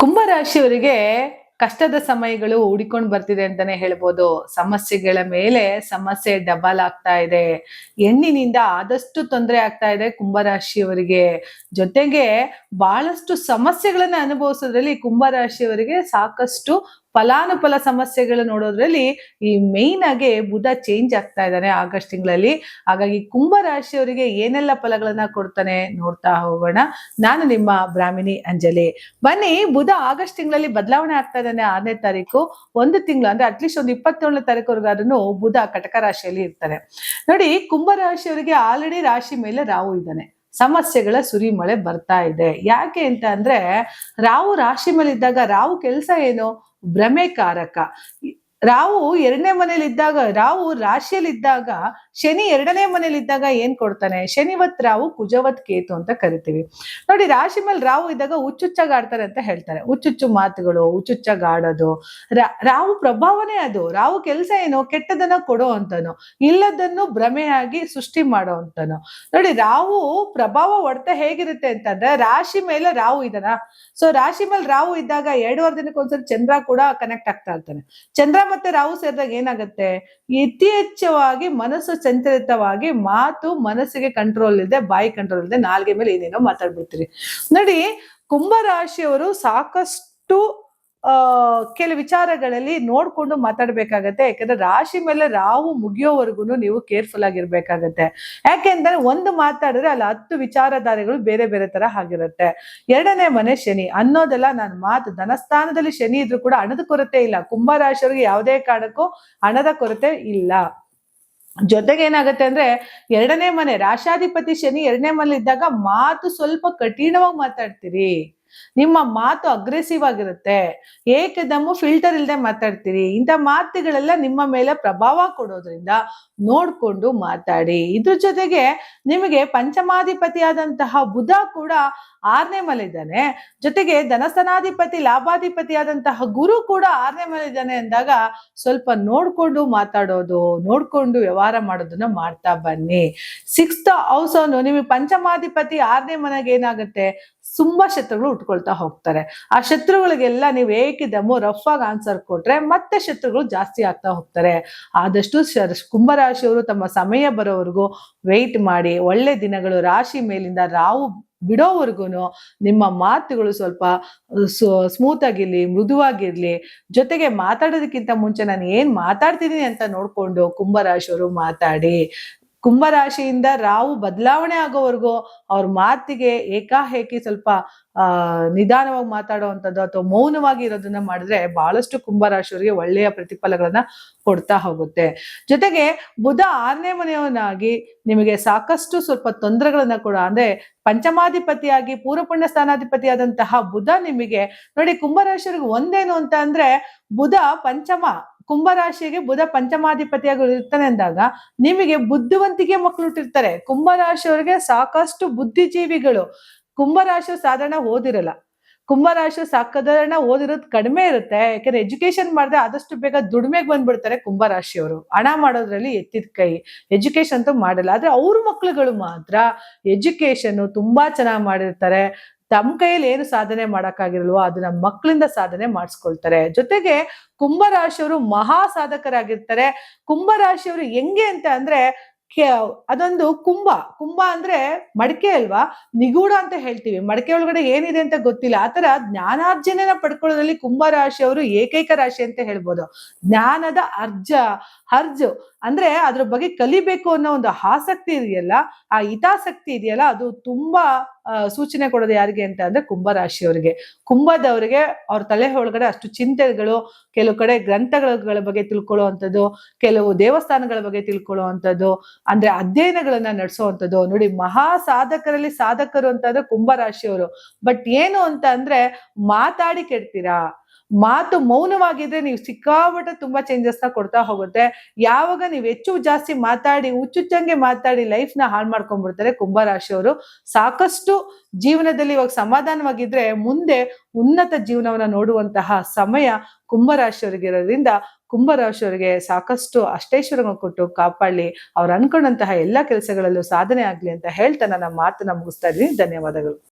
ಕುಂಭರಾಶಿಯವರಿಗೆ ಕಷ್ಟದ ಸಮಯಗಳು ಹುಡಿಕೊಂಡು ಬರ್ತಿದೆ ಅಂತಾನೆ ಹೇಳ್ಬೋದು. ಸಮಸ್ಯೆಗಳ ಮೇಲೆ ಸಮಸ್ಯೆ ಡಬಲ್ ಆಗ್ತಾ ಇದೆ. ಹೆಣ್ಣಿನಿಂದ ಆದಷ್ಟು ತೊಂದರೆ ಆಗ್ತಾ ಇದೆ ಕುಂಭರಾಶಿಯವರಿಗೆ. ಜೊತೆಗೆ ಬಹಳಷ್ಟು ಸಮಸ್ಯೆಗಳನ್ನ ಅನುಭವಿಸೋದ್ರಲ್ಲಿ ಕುಂಭರಾಶಿಯವರಿಗೆ ಸಾಕಷ್ಟು ಫಲಾನುಫಲ ಸಮಸ್ಯೆಗಳು ನೋಡೋದ್ರಲ್ಲಿ ಈ ಮೇನ್ ಆಗಿ ಬುಧ ಚೇಂಜ್ ಆಗ್ತಾ ಇದ್ದಾನೆ ಆಗಸ್ಟ್ ತಿಂಗಳಲ್ಲಿ. ಹಾಗಾಗಿ ಕುಂಭರಾಶಿಯವರಿಗೆ ಏನೆಲ್ಲ ಫಲಗಳನ್ನ ಕೊಡ್ತಾನೆ ನೋಡ್ತಾ ಹೋಗೋಣ. ನಾನು ನಿಮ್ಮ ಬ್ರಾಹ್ಮಿಣಿ ಅಂಜಲಿ. ಬನ್ನಿ, ಬುಧ ಆಗಸ್ಟ್ ತಿಂಗಳಲ್ಲಿ ಬದಲಾವಣೆ ಆಗ್ತಾ ಇದ್ದಾನೆ. 6ನೇ ತಾರೀಕು ಒಂದು ತಿಂಗಳು ಅಂದ್ರೆ ಅಟ್ಲೀಸ್ಟ್ ಒಂದು 27ನೇ ತಾರೀಕುವರೆಗಾದ್ರೂ ಬುಧ ಕಟಕ ರಾಶಿಯಲ್ಲಿ ಇರ್ತಾನೆ. ನೋಡಿ, ಕುಂಭರಾಶಿಯವರಿಗೆ ಆಲ್ರೆಡಿ ರಾಶಿ ಮೇಲೆ ರಾಹು ಇದ್ದಾನೆ. ಸಮಸ್ಯೆಗಳ ಸುರಿಮಳೆ ಬರ್ತಾ ಇದೆ. ಯಾಕೆ ಅಂತ ಅಂದ್ರೆ ರಾಹು ರಾಶಿ ಮೇಲೆ ಇದ್ದಾಗ ರಾಹು ಕೆಲಸ ಏನು? ಭ್ರಮೆಕಾರಕ. ರಾಹು 2ನೇ ಮನೇಲಿ ಇದ್ದಾಗ, ರಾಹು ರಾಶಿಯಲ್ಲಿ ಇದ್ದಾಗ, ಶನಿ 2ನೇ ಮನೇಲಿ ಇದ್ದಾಗ ಏನ್ ಕೊಡ್ತಾನೆ? ಶನಿವತ್ ರಾಹು ಕುಜವತ್ ಕೇತು ಅಂತ ಕರಿತೀವಿ. ನೋಡಿ, ರಾಶಿ ಮೇಲೆ ರಾಹು ಇದ್ದಾಗ ಹುಚ್ಚುಚ್ಚಾಗಿ ಆಡ್ತಾರೆ ಅಂತ ಹೇಳ್ತಾರೆ. ಹುಚ್ಚುಚ್ಚು ಮಾತುಗಳು, ಹುಚ್ಚುಚ್ಚಾಗಿ ಆಡೋದು ರಾಹು ಪ್ರಭಾವನೆ. ಅದು ರಾಹು ಕೆಲಸ ಏನು? ಕೆಟ್ಟದನ್ನ ಕೊಡೋ ಅಂತನು, ಇಲ್ಲದನ್ನು ಭ್ರಮೆಯಾಗಿ ಸೃಷ್ಟಿ ಮಾಡೋ ಅಂತನು. ನೋಡಿ, ರಾಹು ಪ್ರಭಾವ ಹೊಡೆತ ಹೇಗಿರುತ್ತೆ ಅಂತಂದ್ರೆ, ರಾಶಿ ಮೇಲೆ ರಾಹು ಇದ್ದಾನ. ಸೊ ರಾಶಿ ಮೇಲೆ ರಾಹು ಇದ್ದಾಗ 2.5 ದಿನಕ್ಕೊಂದ್ಸರಿ ಚಂದ್ರ ಕೂಡ ಕನೆಕ್ಟ್ ಆಗ್ತಾ ಇರ್ತಾನೆ. ಚಂದ್ರ ಮತ್ತೆ ರಾಹು ಸೇರಿದಾಗ ಏನಾಗುತ್ತೆ? ಯಥೇಚ್ಛವಾಗಿ ಮನಸ್ಸು ಚಂಚಲಿತವಾಗಿ, ಮಾತು ಮನಸ್ಸಿಗೆ ಕಂಟ್ರೋಲ್ ಇದೆ, ಬಾಯಿ ಕಂಟ್ರೋಲ್ ಇದೆ, ನಾಲ್ಗೆ ಮೇಲೆ ಏನೇನೋ ಮಾತಾಡ್ಬಿಡ್ತೀರಿ. ನೋಡಿ, ಕುಂಭರಾಶಿಯವರು ಸಾಕಷ್ಟು ಕೆಲವು ವಿಚಾರಗಳಲ್ಲಿ ನೋಡ್ಕೊಂಡು ಮಾತಾಡ್ಬೇಕಾಗತ್ತೆ. ಯಾಕಂದ್ರೆ ರಾಶಿ ಮೇಲೆ ರಾಹು ಮುಗಿಯೋವರೆಗೂ ನೀವು ಕೇರ್ಫುಲ್ ಆಗಿರ್ಬೇಕಾಗತ್ತೆ. ಯಾಕೆಂದ್ರೆ ಒಂದು ಮಾತಾಡಿದ್ರೆ ಅಲ್ಲಿ 10 ವಿಚಾರಧಾರೆಗಳು ಬೇರೆ ಬೇರೆ ತರ ಆಗಿರುತ್ತೆ. 2ನೇ ಮನೆ ಶನಿ ಅನ್ನೋದೆಲ್ಲ ನಾನು ಮಾತು. ಧನಸ್ಥಾನದಲ್ಲಿ ಶನಿ ಇದ್ರೂ ಕೂಡ ಹಣದ ಕೊರತೆ ಇಲ್ಲ. ಕುಂಭರಾಶಿಯವರಿಗೆ ಯಾವುದೇ ಕಾರಣಕ್ಕೂ ಹಣದ ಕೊರತೆ ಇಲ್ಲ. ಜೊತೆಗೆ ಏನಾಗುತ್ತೆ ಅಂದ್ರೆ 2ನೇ ಮನೆ ರಾಶಾಧಿಪತಿ ಶನಿ 2ನೇ ಮನೆ ಇದ್ದಾಗ ಮಾತು ಸ್ವಲ್ಪ ಕಠಿಣವಾಗಿ ಮಾತಾಡ್ತೀರಿ. ನಿಮ್ಮ ಮಾತು ಅಗ್ರೆಸಿವ್ ಆಗಿರುತ್ತೆ. ಏಕದಮ್ಮು ಫಿಲ್ಟರ್ ಇಲ್ಲದೆ ಮಾತಾಡ್ತೀರಿ. ಇಂಥ ಮಾತುಗಳೆಲ್ಲ ನಿಮ್ಮ ಮೇಲೆ ಪ್ರಭಾವ ಕೊಡೋದ್ರಿಂದ ನೋಡ್ಕೊಂಡು ಮಾತಾಡಿ. ಇದ್ರ ಜೊತೆಗೆ ನಿಮಗೆ ಪಂಚಮಾಧಿಪತಿಯಾದಂತಹ ಬುಧ ಕೂಡ 6ನೇ ಮನೆ ಇದ್ದಾನೆ. ಜೊತೆಗೆ ಧನಸ್ಥಾನಾಧಿಪತಿ ಲಾಭಾಧಿಪತಿಯಾದಂತಹ ಗುರು ಕೂಡ 6ನೇ ಮನೆ ಇದ್ದಾನೆ ಅಂದಾಗ ಸ್ವಲ್ಪ ನೋಡ್ಕೊಂಡು ಮಾತಾಡೋದು, ನೋಡ್ಕೊಂಡು ವ್ಯವಹಾರ ಮಾಡೋದನ್ನ ಮಾಡ್ತಾ ಬನ್ನಿ. 6th ಹೌಸ್ ಅವನು ನಿಮಗೆ ಪಂಚಮಾಧಿಪತಿ 6ನೇ ಮನೆಗೆ ಏನಾಗುತ್ತೆ? ತುಂಬಾ ಶತ್ರುಗಳು ಉಟ್ಕೊಳ್ತಾ ಹೋಗ್ತಾರೆ. ಆ ಶತ್ರುಗಳಿಗೆಲ್ಲ ನೀವು ಏಕಿದಮ್ಮು ರಫ್ ಆಗಿ ಆನ್ಸರ್ ಕೊಟ್ರೆ ಮತ್ತೆ ಶತ್ರುಗಳು ಜಾಸ್ತಿ ಆಗ್ತಾ ಹೋಗ್ತಾರೆ. ಆದಷ್ಟು ಕುಂಭರಾಶಿಯವರು ತಮ್ಮ ಸಮಯ ಬರೋವರೆಗೂ ವೆಯ್ಟ್ ಮಾಡಿ. ಒಳ್ಳೆ ದಿನಗಳು ರಾಶಿ ಮೇಲಿಂದ ರಾಹು ಬಿಡೋವರೆಗೂ ನಿಮ್ಮ ಮಾತುಗಳು ಸ್ವಲ್ಪ ಸ್ಮೂತ್ ಆಗಿರ್ಲಿ, ಮೃದುವಾಗಿರ್ಲಿ. ಜೊತೆಗೆ ಮಾತಾಡೋದಕ್ಕಿಂತ ಮುಂಚೆ ನಾನು ಏನ್ ಮಾತಾಡ್ತಿದ್ದೀನಿ ಅಂತ ನೋಡ್ಕೊಂಡು ಕುಂಭರಾಶಿಯವರು ಮಾತಾಡಿ. ಕುಂಭರಾಶಿಯಿಂದ ರಾಹು ಬದಲಾವಣೆ ಆಗೋವರೆಗೂ ಅವ್ರ ಮಾತಿಗೆ ಏಕಾಏಕಿ ಸ್ವಲ್ಪ ನಿಧಾನವಾಗಿ ಮಾತಾಡುವಂಥದ್ದು ಅಥವಾ ಮೌನವಾಗಿ ಇರೋದನ್ನ ಮಾಡಿದ್ರೆ ಬಹಳಷ್ಟು ಕುಂಭರಾಶಿಯವರಿಗೆ ಒಳ್ಳೆಯ ಪ್ರತಿಫಲಗಳನ್ನ ಕೊಡ್ತಾ ಹೋಗುತ್ತೆ. ಜೊತೆಗೆ ಬುಧ 6ನೇ ಮನೆಯವನಾಗಿ ನಿಮಗೆ ಸಾಕಷ್ಟು ಸ್ವಲ್ಪ ತೊಂದರೆಗಳನ್ನ ಕೂಡ, ಅಂದ್ರೆ ಪಂಚಮಾಧಿಪತಿಯಾಗಿ ಪೂರ್ವಪುಣ್ಯ ಸ್ಥಾನಾಧಿಪತಿ ಆದಂತಹ ಬುಧ ನಿಮಗೆ ನೋಡಿ, ಕುಂಭರಾಶಿಯವರಿಗೆ ಒಂದೇನು ಅಂತ ಅಂದ್ರೆ ಬುಧ ಕುಂಭರಾಶಿಗೆ ಬುಧ ಪಂಚಮಾಧಿಪತಿಯಾಗಿ ಇರ್ತಾನೆ ಅಂದಾಗ ನಿಮಗೆ ಬುದ್ಧಿವಂತಿಕೆ ಮಕ್ಕಳು ಹುಟ್ಟಿರ್ತಾರೆ. ಕುಂಭರಾಶಿಯವರಿಗೆ ಸಾಕಷ್ಟು ಬುದ್ಧಿಜೀವಿಗಳು. ಕುಂಭರಾಶಿ ಸಾಧಾರಣ ಓದಿರಲ್ಲ. ಕುಂಭರಾಶಿ ಸಾಧಾರಣ ಓದಿರೋದು ಕಡಿಮೆ ಇರುತ್ತೆ. ಯಾಕಂದ್ರೆ ಎಜುಕೇಶನ್ ಮಾಡಿದ್ರೆ ಆದಷ್ಟು ಬೇಗ ದುಡಿಮೆಗೆ ಬಂದ್ಬಿಡ್ತಾರೆ ಕುಂಭರಾಶಿಯವರು. ಹಣ ಮಾಡೋದ್ರಲ್ಲಿ ಎತ್ತಿದ ಕೈ. ಎಜುಕೇಶನ್ ಅಂತೂ ಮಾಡಲ್ಲ. ಆದ್ರೆ ಅವ್ರ ಮಕ್ಳುಗಳು ಮಾತ್ರ ಎಜುಕೇಶನ್ ತುಂಬಾ ಚೆನ್ನಾಗಿ ಮಾಡಿರ್ತಾರೆ. ತಮ್ಮ ಕೈಯಲ್ಲಿ ಏನು ಸಾಧನೆ ಮಾಡಕ್ಕಾಗಿರಲ್ವೋ ಅದನ್ನ ಮಕ್ಕಳಿಂದ ಸಾಧನೆ ಮಾಡಿಸ್ಕೊಳ್ತಾರೆ. ಜೊತೆಗೆ ಕುಂಭರಾಶಿಯವರು ಮಹಾ ಸಾಧಕರಾಗಿರ್ತಾರೆ. ಕುಂಭರಾಶಿಯವರು ಹೆಂಗೆ ಅಂತ ಅಂದ್ರೆ ಅದೊಂದು ಕುಂಭ ಅಂದ್ರೆ ಮಡಕೆ ಅಲ್ವಾ, ನಿಗೂಢ ಅಂತ ಹೇಳ್ತೀವಿ. ಮಡಕೆ ಒಳಗಡೆ ಏನಿದೆ ಅಂತ ಗೊತ್ತಿಲ್ಲ. ಆತರ ಜ್ಞಾನಾರ್ಜನೆನ ಪಡ್ಕೊಳ್ಳೋದ್ರಲ್ಲಿ ಕುಂಭರಾಶಿಯವರು ಏಕೈಕ ರಾಶಿ ಅಂತ ಹೇಳ್ಬೋದು. ಜ್ಞಾನದ ಹರ್ಜು ಅಂದ್ರೆ ಅದ್ರ ಬಗ್ಗೆ ಕಲಿಬೇಕು ಅನ್ನೋ ಒಂದು ಆಸಕ್ತಿ ಇದೆಯಲ್ಲ, ಆ ಹಿತಾಸಕ್ತಿ ಇದೆಯಲ್ಲ, ಅದು ತುಂಬಾ ಸೂಚನೆ ಕೊಡೋದು ಯಾರಿಗೆ ಅಂತ ಅಂದ್ರೆ ಕುಂಭರಾಶಿಯವರಿಗೆ. ಕುಂಭದವರಿಗೆ ಅವ್ರ ತಲೆ ಒಳಗಡೆ ಅಷ್ಟು ಚಿಂತೆಗಳು, ಕೆಲವು ಕಡೆ ಗ್ರಂಥಗಳ ಬಗ್ಗೆ ತಿಳ್ಕೊಳ್ಳುವಂಥದ್ದು, ಕೆಲವು ದೇವಸ್ಥಾನಗಳ ಬಗ್ಗೆ ತಿಳ್ಕೊಳ್ಳುವಂಥದ್ದು, ಅಂದ್ರೆ ಅಧ್ಯಯನಗಳನ್ನ ನಡೆಸುವಂಥದ್ದು. ನೋಡಿ, ಮಹಾ ಸಾಧಕರಲ್ಲಿ ಸಾಧಕರು ಅಂತಂದ್ರೆ ಕುಂಭರಾಶಿಯವರು. ಬಟ್ ಏನು ಅಂತ ಅಂದ್ರೆ ಮಾತಾಡಿ ಕೆಡ್ತೀರಾ. ಮಾತು ಮೌನವಾಗಿದ್ರೆ ನೀವು ಸಿಕ್ಕಾಪಟ್ಟೆ ತುಂಬಾ ಚೇಂಜಸ್ ನ ಕೊಡ್ತಾ ಹೋಗುತ್ತೆ. ಯಾವಾಗ ನೀವು ಹೆಚ್ಚು ಜಾಸ್ತಿ ಮಾತಾಡಿ ಹುಚ್ಚುಚ್ಚಂಗೆ ಮಾತಾಡಿ ಲೈಫ್ ನ ಹಾಳು ಮಾಡ್ಕೊಂಡ್ಬಿಡ್ತಾರೆ ಕುಂಭರಾಶಿಯವರು. ಸಾಕಷ್ಟು ಜೀವನದಲ್ಲಿ ಇವಾಗ ಸಮಾಧಾನವಾಗಿದ್ರೆ ಮುಂದೆ ಉನ್ನತ ಜೀವನವನ್ನ ನೋಡುವಂತಹ ಸಮಯ ಕುಂಭರಾಶಿಯವರಿಗೆ ಇರೋದ್ರಿಂದ ಕುಂಭರಾಶಿಯವರಿಗೆ ಸಾಕಷ್ಟು ಅಷ್ಟೈಶ್ವರ್ಯಗಳನ್ನು ಕೊಟ್ಟು ಕಾಪಾಡಲಿ. ಅವ್ರು ಅನ್ಕೊಂಡಂತಹ ಎಲ್ಲಾ ಕೆಲಸಗಳಲ್ಲೂ ಸಾಧನೆ ಆಗ್ಲಿ ಅಂತ ಹೇಳ್ತಾ ನನ್ನ ಮಾತನ್ನ ಮುಗಿಸ್ತಾ ಇದ್ದೀನಿ. ಧನ್ಯವಾದಗಳು.